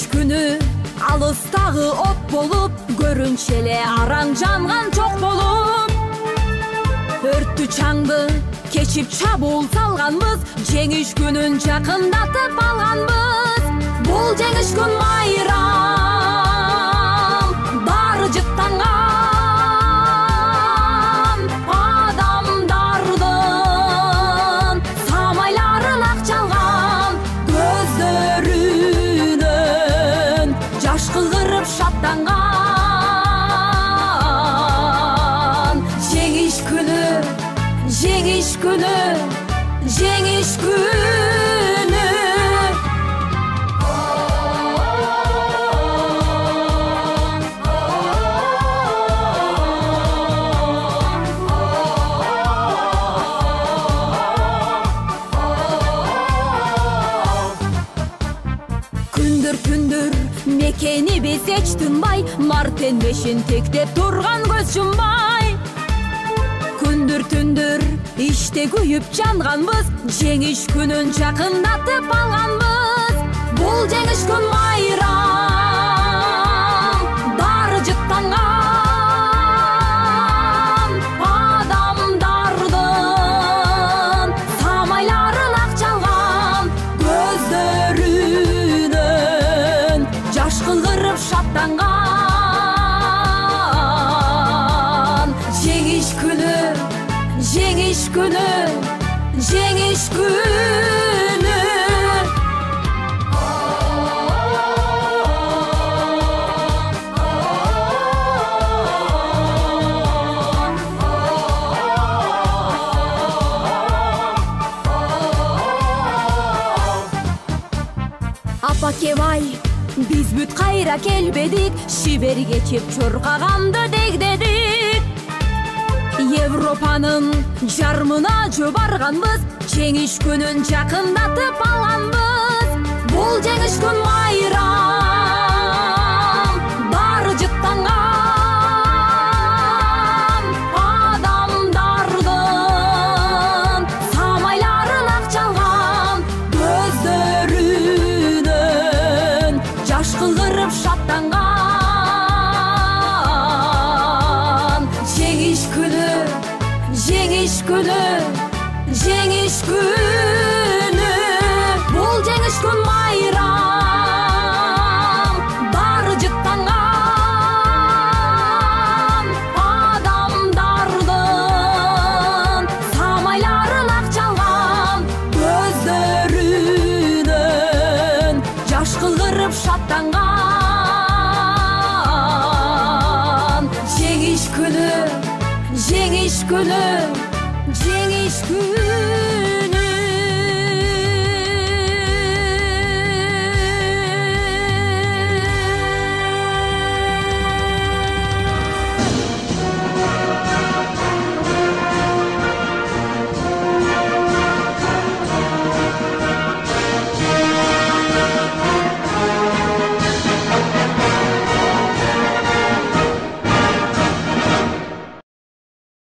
Жеңиш күнү алыстагы от болуп, көрүнчү эле араң жанган жок болуп. Өрттү чаңды кечип чабуул салганбыз, жеңиш күнүн жакындатып алганбыз. Бул жеңиш күн майрам, баары жыттанган адамдардын самайларын ак чалган, көздөрүнөн жаш кыгырып шаттанган. Жеңиш күнү, жеңиш күнү, жеңиш күнү. Күндүр мекени биз эч тынбай, мартенбешин тектеп турган көз жумбай. Күндүр иште күйүп жанганбыз, жеңиш күнүн жакындатып алганбыз. Бул жеңиш күн майрам, баары жыттанган адамдардын самайларын ак чалган, көздөрүнөн жаш кыгырып шаттанган. Жеңиш күнү, жеңиш күнү, жеңиш күнү. Апакебай, биз бүт кайра келбедик, шибер кечип чуркаганды дегдедик. Европанын жармына жөө барганбыз, жеңиш күнүн жакындатып алганбыз. Бул жеңиш күн майрам, баары жыттанган адамдардын самайларын ак чалган, көздөрүнөн жаш кыгырып шаттанган. Жеңиш күнү, жеңиш күнү, жеңиш күнү. Бул жеңиш күн майрам, баары жыттанган адамдардын самайларын ак чалган, көздөрүнөн жаш кыгырып шаттанган. Жеңиш күнү, жеңиш күнү, жеңиш күнү.